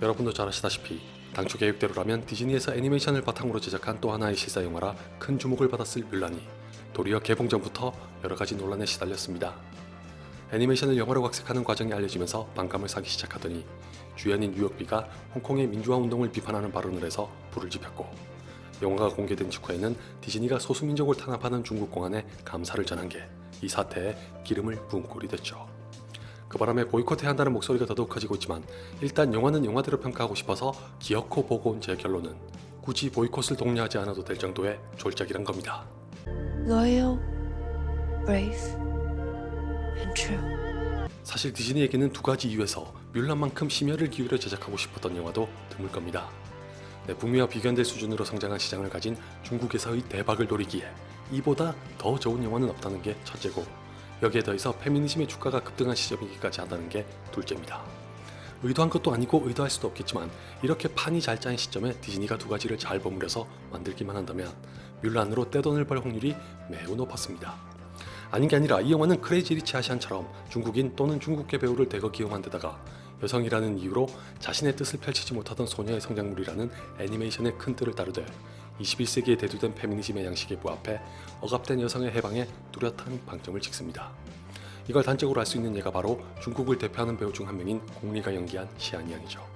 여러분도 잘 아시다시피 당초 계획대로라면 디즈니에서 애니메이션을 바탕으로 제작한 또 하나의 실사 영화라 큰 주목을 받았을 뮬란이 도리어 개봉 전부터 여러가지 논란에 시달렸습니다. 애니메이션을 영화로 각색하는 과정이 알려지면서 반감을 사기 시작하더니 주연인 뉴욕비가 홍콩의 민주화 운동을 비판하는 발언을 해서 불을 지폈고, 영화가 공개된 직후에는 디즈니가 소수민족을 탄압하는 중국 공안에 감사를 전한 게 이 사태에 기름을 부은 꼴이 됐죠. 그 바람에 보이콧해야 한다는 목소리가 더더욱 커지고 있지만, 일단 영화는 영화대로 평가하고 싶어서 기어코 보고 온 제 결론은 굳이 보이콧을 독려하지 않아도 될 정도의 졸작이란 겁니다. Loyal, brave, and true. 사실 디즈니에게는 두 가지 이유에서 뮬란만큼 심혈을 기울여 제작하고 싶었던 영화도 드물 겁니다. 북미와 비견될 수준으로 성장한 시장을 가진 중국에서의 대박을 노리기에 이보다 더 좋은 영화는 없다는 게 첫째고, 여기에 더해서 페미니즘의 주가가 급등한 시점이기까지 한다는 게 둘째입니다. 의도한 것도 아니고 의도할 수도 없겠지만, 이렇게 판이 잘 짜인 시점에 디즈니가 두 가지를 잘 버무려서 만들기만 한다면 뮬란으로 떼돈을 벌 확률이 매우 높았습니다. 아닌 게 아니라 이 영화는 크레이지 리치 아시안처럼 중국인 또는 중국계 배우를 대거 기용한 데다가 여성이라는 이유로 자신의 뜻을 펼치지 못하던 소녀의 성장물이라는 애니메이션의 큰 틀을 다루되 21세기에 대두된 페미니즘의 양식에 부합해 억압된 여성의 해방에 뚜렷한 방점을 찍습니다. 이걸 단적으로 알 수 있는 예가 바로 중국을 대표하는 배우 중 한 명인 공리가 연기한 시안이 양이죠.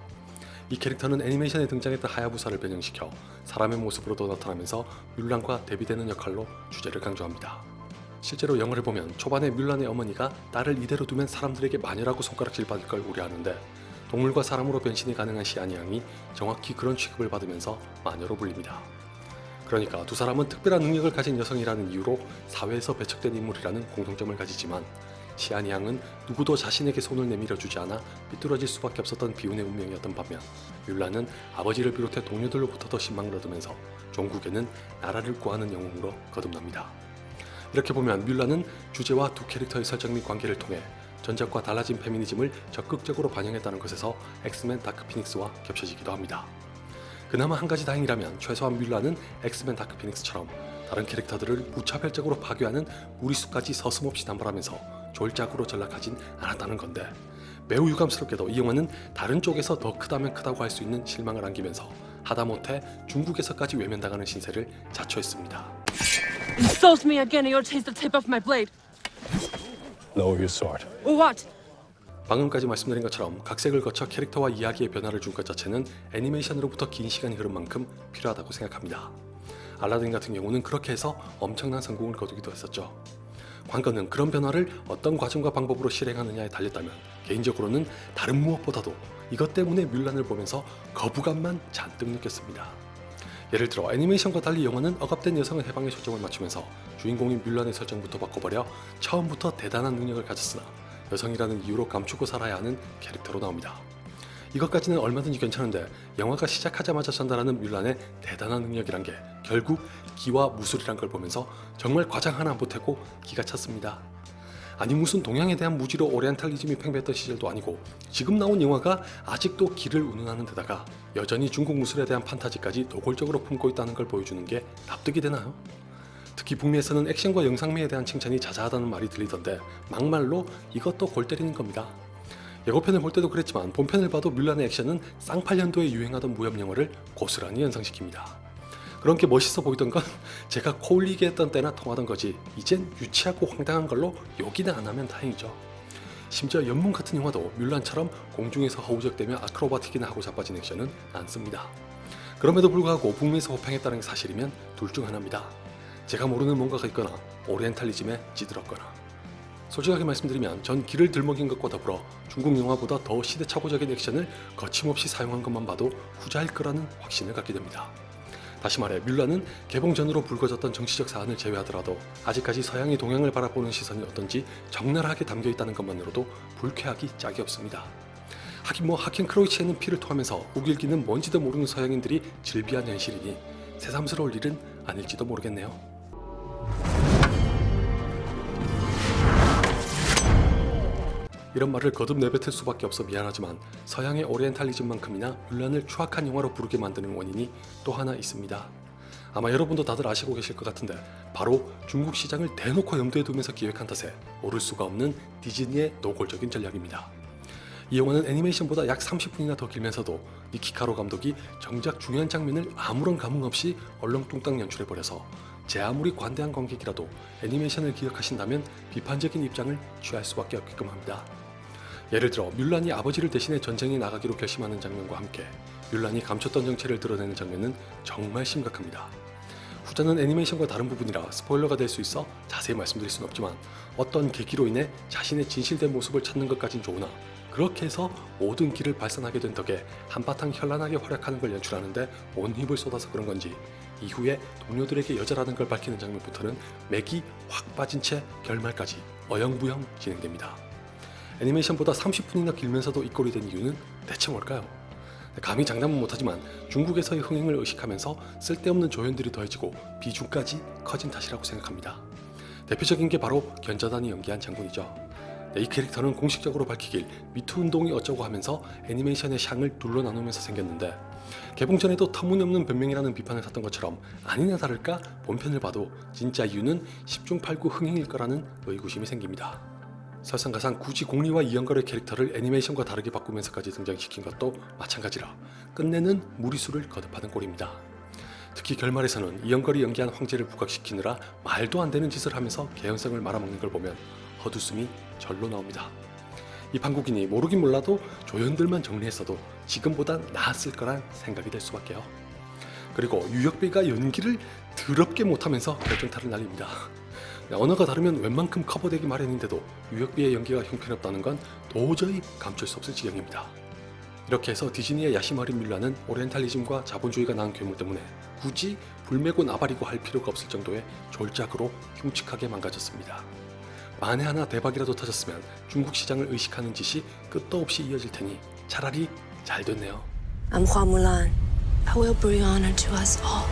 이 캐릭터는 애니메이션에 등장했던 하야부사를 변형시켜 사람의 모습으로도 나타나면서 뮬란과 대비되는 역할로 주제를 강조합니다. 실제로 영화를 보면 초반에 뮬란의 어머니가 딸을 이대로 두면 사람들에게 마녀라고 손가락질 받을 걸 우려하는데, 동물과 사람으로 변신이 가능한 시안이 양이 정확히 그런 취급을 받으면서 마녀로 불립니다. 그러니까 두 사람은 특별한 능력을 가진 여성이라는 이유로 사회에서 배척된 인물이라는 공통점을 가지지만, 시안이 양은 누구도 자신에게 손을 내밀어 주지 않아 삐뚤어질 수밖에 없었던 비운의 운명이었던 반면, 뮬란은 아버지를 비롯해 동료들로부터도 신망을 얻으면서 종국에는 나라를 구하는 영웅으로 거듭납니다. 이렇게 보면 뮬란은 주제와 두 캐릭터의 설정 및 관계를 통해 전작과 달라진 페미니즘을 적극적으로 반영했다는 것에서 엑스맨 다크 피닉스와 겹쳐지기도 합니다. 그나마 한 가지 다행이라면 최소한 뮬란은 엑스맨 다크 피닉스처럼 다른 캐릭터들을 무차별적으로 파괴하는 무리수까지 서슴없이 남발하면서 졸작으로 전락하진 않았다는 건데, 매우 유감스럽게도 이 영화는 다른 쪽에서 더 크다면 크다고 할 수 있는 실망을 안기면서 하다못해 중국에서까지 외면당하는 신세를 자초했습니다. Insult me again and you'll taste the tip of my blade. Lower your sword. Or what? 방금까지 말씀드린 것처럼 각색을 거쳐 캐릭터와 이야기의 변화를 준 것 자체는 애니메이션으로부터 긴 시간이 흐른 만큼 필요하다고 생각합니다. 알라딘 같은 경우는 그렇게 해서 엄청난 성공을 거두기도 했었죠. 관건은 그런 변화를 어떤 과정과 방법으로 실행하느냐에 달렸다면, 개인적으로는 다른 무엇보다도 이것 때문에 뮬란을 보면서 거부감만 잔뜩 느꼈습니다. 예를 들어 애니메이션과 달리 영화는 억압된 여성의 해방에 초점을 맞추면서 주인공인 뮬란의 설정부터 바꿔버려 처음부터 대단한 능력을 가졌으나 여성이라는 이유로 감추고 살아야 하는 캐릭터로 나옵니다. 이것까지는 얼마든지 괜찮은데, 영화가 시작하자마자 전달하는 뮬란의 대단한 능력이란 게 결국 기와 무술이란 걸 보면서 정말 과장 하나 안 보태고 기가 찼습니다. 아니 무슨 동양에 대한 무지로 오리엔탈리즘이 팽배했던 시절도 아니고, 지금 나온 영화가 아직도 기를 운운하는 데다가 여전히 중국 무술에 대한 판타지까지 노골적으로 품고 있다는 걸 보여주는 게 납득이 되나요? 특히 북미에서는 액션과 영상미에 대한 칭찬이 자자하다는 말이 들리던데, 막말로 이것도 골 때리는 겁니다. 예고편을 볼 때도 그랬지만 본편을 봐도 뮬란의 액션은 쌍팔년도에 유행하던 무협 영화를 고스란히 연상시킵니다. 그런 게 멋있어 보이던 건 제가 코 올리게 했던 때나 통하던 거지, 이젠 유치하고 황당한 걸로 욕이나 안 하면 다행이죠. 심지어 연문 같은 영화도 뮬란처럼 공중에서 허우적대며 아크로바틱이나 하고 자빠진 액션은 안 씁니다. 그럼에도 불구하고 북미에서 호평했다는 게 사실이면 둘 중 하나입니다. 제가 모르는 뭔가가 있거나 오리엔탈리즘에 찌들었거나. 솔직하게 말씀드리면 전 기를 들먹인 것과 더불어 중국 영화보다 더 시대착오적인 액션을 거침없이 사용한 것만 봐도 후자일 거라는 확신을 갖게 됩니다. 다시 말해 뮬란은 개봉 전으로 불거졌던 정치적 사안을 제외하더라도 아직까지 서양이 동양을 바라보는 시선이 어떤지 적나라하게 담겨있다는 것만으로도 불쾌하기 짝이 없습니다. 하긴 하켄 크로이치에는 피를 토하면서 우길기는 뭔지도 모르는 서양인들이 즐비한 현실이니 새삼스러울 일은 아닐지도 모르겠네요. 이런 말을 거듭 내뱉을 수밖에 없어 미안하지만, 서양의 오리엔탈리즘만큼이나 뮬란을 추악한 영화로 부르게 만드는 원인이 또 하나 있습니다. 아마 여러분도 다들 아시고 계실 것 같은데, 바로 중국 시장을 대놓고 염두에 두면서 기획한 탓에 오를 수가 없는 디즈니의 노골적인 전략입니다. 이 영화는 애니메이션보다 약 30분이나 더 길면서도 니키카로 감독이 정작 중요한 장면을 아무런 감흥 없이 얼렁뚱땅 연출해버려서 제 아무리 관대한 관객이라도 애니메이션을 기억하신다면 비판적인 입장을 취할 수밖에 없게끔 합니다. 예를 들어 뮬란이 아버지를 대신해 전쟁에 나가기로 결심하는 장면과 함께 뮬란이 감췄던 정체를 드러내는 장면은 정말 심각합니다. 후자는 애니메이션과 다른 부분이라 스포일러가 될 수 있어 자세히 말씀드릴 수는 없지만 어떤 계기로 인해 자신의 진실된 모습을 찾는 것까진 좋으나 그렇게 해서 모든 길을 발산하게 된 덕에 한바탕 현란하게 활약하는 걸 연출하는데 온 힘을 쏟아서 그런 건지 이후에 동료들에게 여자라는 걸 밝히는 장면부터는 맥이 확 빠진 채 결말까지 어영부영 진행됩니다. 애니메이션보다 30분이나 길면서도 이 꼴이 된 이유는 대체 뭘까요? 감히 장담은 못하지만 중국에서의 흥행을 의식하면서 쓸데없는 조연들이 더해지고 비중까지 커진 탓이라고 생각합니다. 대표적인 게 바로 견자단이 연기한 장군이죠. 이 캐릭터는 공식적으로 밝히길 미투 운동이 어쩌고 하면서 애니메이션의 향을 둘러 나누면서 생겼는데 개봉 전에도 터무니없는 변명이라는 비판을 샀던 것처럼 아니나 다를까 본편을 봐도 진짜 이유는 10중 8구 흥행일 거라는 의구심이 생깁니다. 설상가상 굳이 공리와 이영걸의 캐릭터를 애니메이션과 다르게 바꾸면서까지 등장시킨 것도 마찬가지라 끝내는 무리수를 거듭하는 꼴입니다. 특히 결말에서는 이영걸이 연기한 황제를 부각시키느라 말도 안 되는 짓을 하면서 개연성을 말아먹는 걸 보면 헛웃음이 절로 나옵니다. 이 판국인이 모르긴 몰라도 조연들만 정리했어도 지금보단 나았을 거란 생각이 될 수밖에요. 그리고 유혁배가 연기를 더럽게 못하면서 결정타를 날립니다. 언어가 다르면 웬만큼 커버되기 마련인데도 유혁비의 연기가 형편없다는 건 도저히 감출 수 없을 지경입니다. 이렇게 해서 디즈니의 야심 어린 뮬란은 오리엔탈리즘과 자본주의가 낳은 괴물 때문에 굳이 불매고 나발이고 할 필요가 없을 정도의 졸작으로 흉측하게 망가졌습니다. 만에 하나 대박이라도 터졌으면 중국 시장을 의식하는 짓이 끝도 없이 이어질 테니 차라리 잘 됐네요. I'm Hua Mulan. I will bring honor to us all.